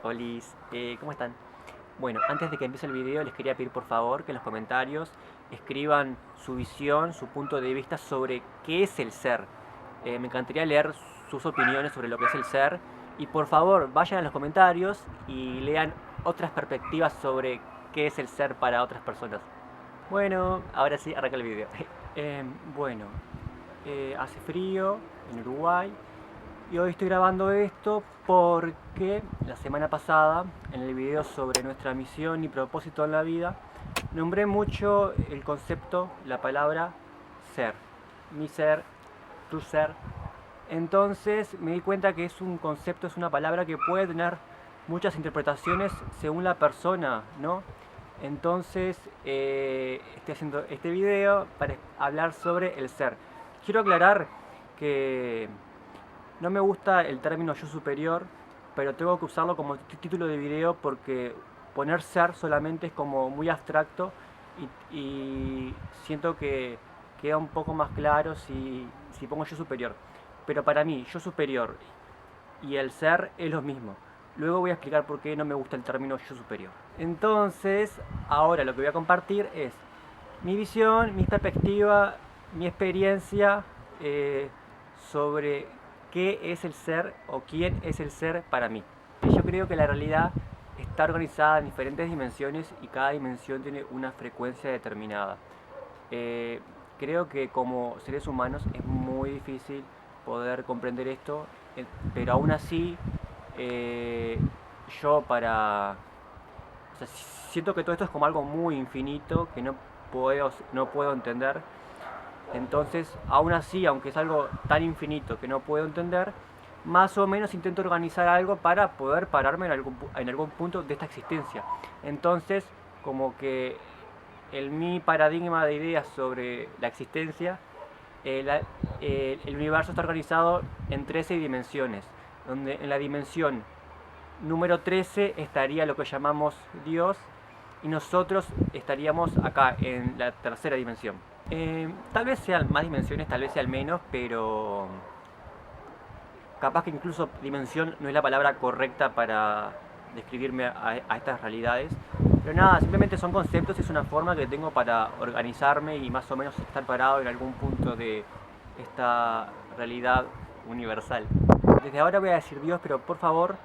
Olis, ¿cómo están? Bueno, antes de que empiece el video les quería pedir por favor que en los comentarios escriban su visión, su punto de vista sobre qué es el ser. Me encantaría leer sus opiniones sobre lo que es el ser y por favor vayan a los comentarios y lean otras perspectivas sobre qué es el ser para otras personas. Bueno, ahora sí, arranca el video. Bueno, hace frío en Uruguay y hoy estoy grabando esto porque la semana pasada, en el video sobre nuestra misión y propósito en la vida, nombré mucho el concepto, la palabra ser. Mi ser, tu ser. Entonces me di cuenta que es un concepto, es una palabra que puede tener muchas interpretaciones según la persona, ¿no? Entonces estoy haciendo este video para hablar sobre el ser. Quiero aclarar que no me gusta el término yo superior, pero tengo que usarlo como título de video porque poner ser solamente es como muy abstracto y siento que queda un poco más claro si pongo yo superior. Pero para mí, yo superior y el ser es lo mismo. Luego voy a explicar por qué no me gusta el término yo superior. Entonces, ahora lo que voy a compartir es mi visión, mi perspectiva, mi experiencia sobre qué es el ser o quién es el ser para mí. Yo creo que la realidad está organizada en diferentes dimensiones y cada dimensión tiene una frecuencia determinada. Creo que como seres humanos es muy difícil poder comprender esto, pero aún así yo para... O sea, siento que todo esto es como algo muy infinito que no puedo entender. Entonces, aún así, aunque es algo tan infinito que no puedo entender, más o menos intento organizar algo para poder pararme en algún punto de esta existencia. Entonces, como que mi paradigma de ideas sobre la existencia, el universo está organizado en 13 dimensiones, donde en la dimensión número 13 estaría lo que llamamos Dios y nosotros estaríamos acá en la tercera dimensión. Tal vez sean más dimensiones, tal vez sean menos, pero capaz que incluso dimensión no es la palabra correcta para describirme a estas realidades. Pero nada, simplemente son conceptos y es una forma que tengo para organizarme y más o menos estar parado en algún punto de esta realidad universal. Desde ahora voy a decir Dios, pero por favor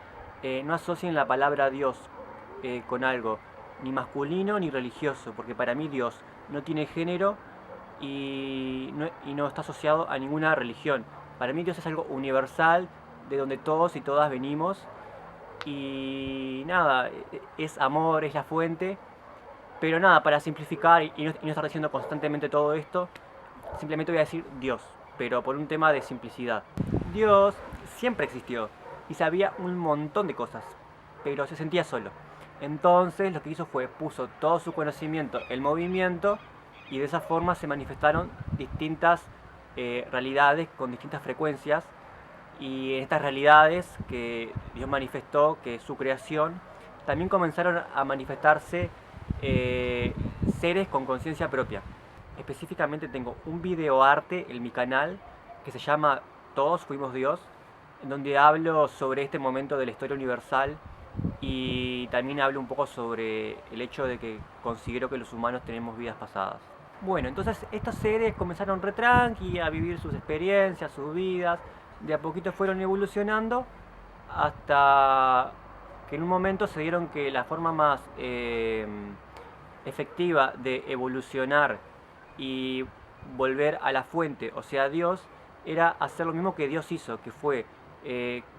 no asocien la palabra Dios con algo, ni masculino ni religioso, porque para mí Dios no tiene género y no está asociado a ninguna religión. Para mí Dios es algo universal, de donde todos y todas venimos. Y nada, es amor, es la fuente. Pero nada, para simplificar y no estar diciendo constantemente todo esto, simplemente voy a decir Dios, pero por un tema de simplicidad. Dios siempre existió y sabía un montón de cosas, pero se sentía solo. Entonces lo que hizo fue puso todo su conocimiento en movimiento y de esa forma se manifestaron distintas realidades con distintas frecuencias y en estas realidades que Dios manifestó, que es su creación, también comenzaron a manifestarse seres con conciencia propia. Específicamente tengo un videoarte en mi canal que se llama Todos Fuimos Dios, en donde hablo sobre este momento de la historia universal y también hablo un poco sobre el hecho de que considero que los humanos tenemos vidas pasadas. Bueno, entonces estos seres comenzaron re tranqui a vivir sus experiencias, sus vidas, de a poquito fueron evolucionando hasta que en un momento se dieron que la forma más efectiva de evolucionar y volver a la fuente, o sea Dios, era hacer lo mismo que Dios hizo, que fue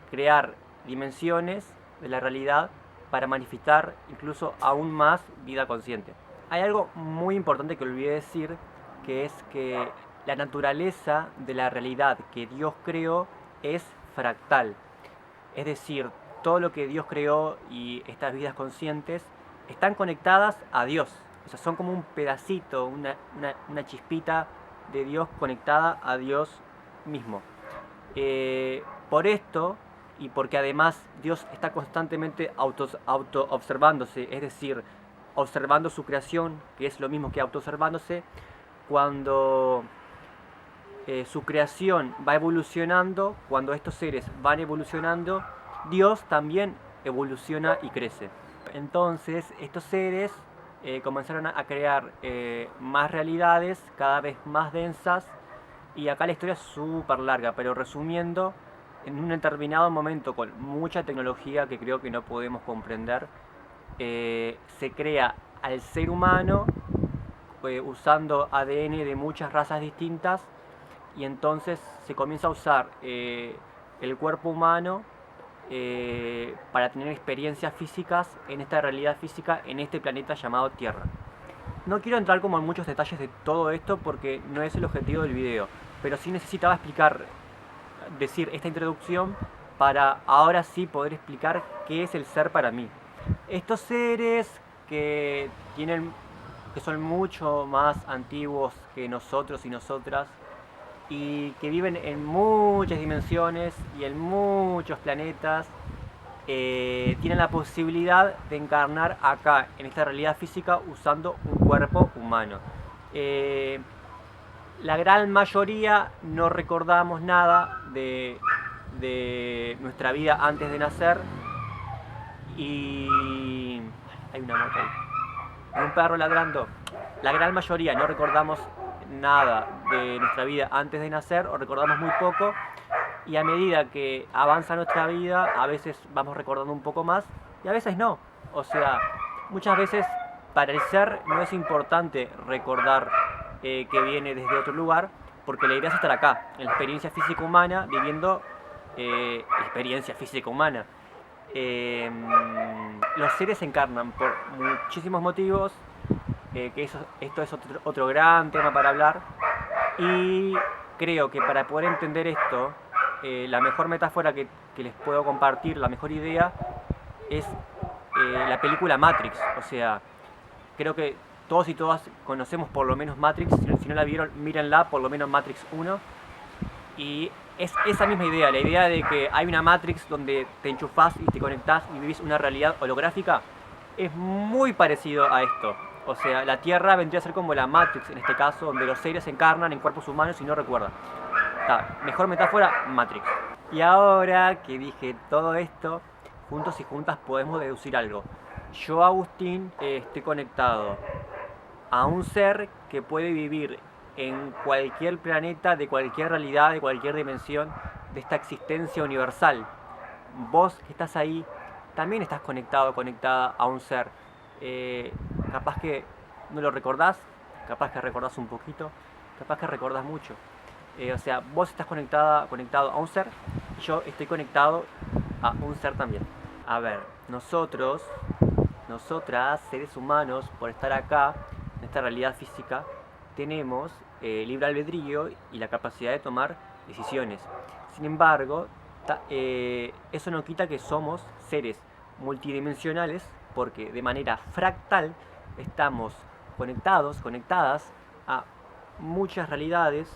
crear dimensiones de la realidad para manifestar incluso aún más vida consciente. Hay algo muy importante que olvidé decir, que es que la naturaleza de la realidad que Dios creó es fractal. Es decir, todo lo que Dios creó y estas vidas conscientes están conectadas a Dios. O sea, son como un pedacito, una chispita de Dios conectada a Dios mismo. Por esto, y porque además Dios está constantemente auto-observándose, es decir, observando su creación, que es lo mismo que auto-observándose, cuando su creación va evolucionando, cuando estos seres van evolucionando, Dios también evoluciona y crece. Entonces estos seres comenzaron a crear más realidades cada vez más densas, y acá la historia es súper larga, pero resumiendo, en un determinado momento con mucha tecnología que creo que no podemos comprender, se crea al ser humano usando ADN de muchas razas distintas, y entonces se comienza a usar el cuerpo humano para tener experiencias físicas en esta realidad física, en este planeta llamado Tierra. No quiero entrar como en muchos detalles de todo esto porque no es el objetivo del video, pero sí necesitaba decir esta introducción para ahora sí poder explicar qué es el ser para mí. Estos seres que son mucho más antiguos que nosotros y nosotras, y que viven en muchas dimensiones y en muchos planetas, tienen la posibilidad de encarnar acá, en esta realidad física, usando un cuerpo humano. La gran mayoría no recordamos nada de nuestra vida antes de nacer, y hay una moto ahí, un perro ladrando. La gran mayoría no recordamos nada de nuestra vida antes de nacer, o recordamos muy poco, y a medida que avanza nuestra vida a veces vamos recordando un poco más y a veces no. O sea, muchas veces para el ser no es importante recordar que viene desde otro lugar, porque la idea es estar acá, en la experiencia física humana, viviendo experiencia física humana. Los seres se encarnan por muchísimos motivos, esto es otro gran tema para hablar, y creo que para poder entender esto, la mejor metáfora que les puedo compartir, la mejor idea, es la película Matrix. O sea, creo que todos y todas conocemos por lo menos Matrix. Si no la vieron, mírenla, por lo menos Matrix 1. Y es esa misma idea, la idea de que hay una Matrix donde te enchufás y te conectás y vivís una realidad holográfica. Es muy parecido a esto. O sea, la Tierra vendría a ser como la Matrix en este caso, donde los seres se encarnan en cuerpos humanos y no recuerdan. Mejor metáfora, Matrix. Y ahora que dije todo esto, juntos y juntas podemos deducir algo. Yo, Agustín, estoy conectado a un ser que puede vivir en cualquier planeta, de cualquier realidad, de cualquier dimensión de esta existencia universal. Vos que estás ahí, también estás conectado, conectada a un ser. Capaz que no lo recordás, capaz que recordás un poquito, capaz que recordás mucho. O sea, vos estás conectado a un ser, y yo estoy conectado a un ser también. A ver, nosotras, seres humanos, por estar acá, en esta realidad física, tenemos libre albedrío y la capacidad de tomar decisiones. Sin embargo, eso no quita que somos seres multidimensionales, porque de manera fractal estamos conectadas a muchas realidades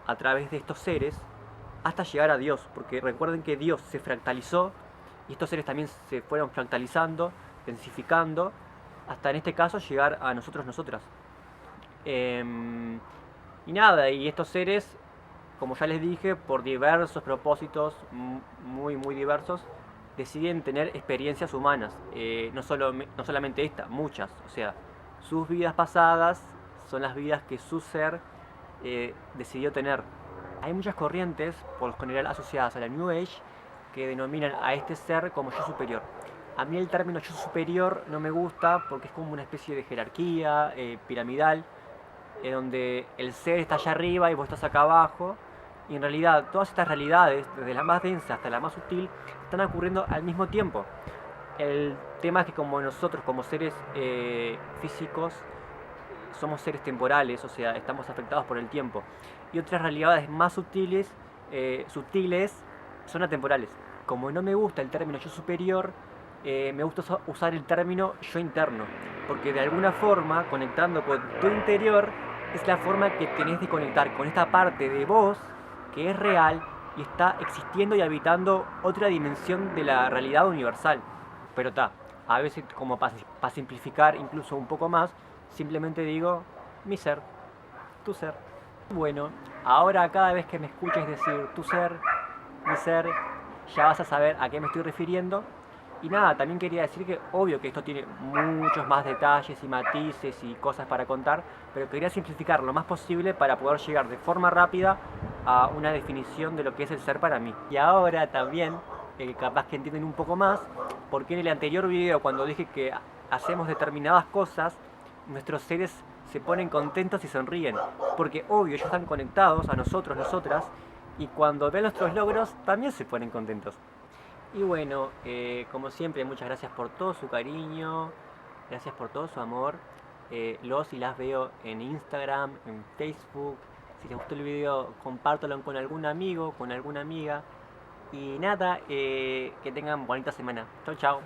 a través de estos seres, hasta llegar a Dios, porque recuerden que Dios se fractalizó y estos seres también se fueron fractalizando, densificando, hasta en este caso llegar a nosotros, nosotras. Y nada, y estos seres, como ya les dije, por diversos propósitos muy diversos, deciden tener experiencias humanas, no solamente esta, muchas. O sea, sus vidas pasadas son las vidas que su ser decidió tener. Hay muchas corrientes, por lo general asociadas a la New Age, que denominan a este ser como yo superior. A mí el término yo superior no me gusta porque es como una especie de jerarquía piramidal, donde el ser está allá arriba y vos estás acá abajo, y en realidad todas estas realidades, desde la más densa hasta la más sutil, están ocurriendo al mismo tiempo. El tema es que como nosotros, como seres físicos, somos seres temporales, o sea, estamos afectados por el tiempo. Y otras realidades más sutiles son atemporales. Como no me gusta el término yo superior, me gusta usar el término yo interno, porque de alguna forma, conectando con tu interior, es la forma que tenés de conectar con esta parte de vos que es real y está existiendo y habitando otra dimensión de la realidad universal. Pero a veces, como para simplificar incluso un poco más, simplemente digo mi ser, tu ser. Bueno, ahora cada vez que me escuches decir tu ser, mi ser, ya vas a saber a qué me estoy refiriendo. Y nada, también quería decir que obvio que esto tiene muchos más detalles y matices y cosas para contar, pero quería simplificar lo más posible para poder llegar de forma rápida a una definición de lo que es el ser para mí. Y ahora también, capaz que entienden un poco más, porque en el anterior video cuando dije que hacemos determinadas cosas, nuestros seres se ponen contentos y sonríen, porque obvio ellos están conectados a nosotros, nosotras, y cuando ven nuestros logros también se ponen contentos. Y bueno, como siempre, muchas gracias por todo su cariño, gracias por todo su amor. Los y las veo en Instagram, en Facebook. Si les gustó el video, compártelo con algún amigo, con alguna amiga. Y nada, que tengan bonita semana. Chau, chau.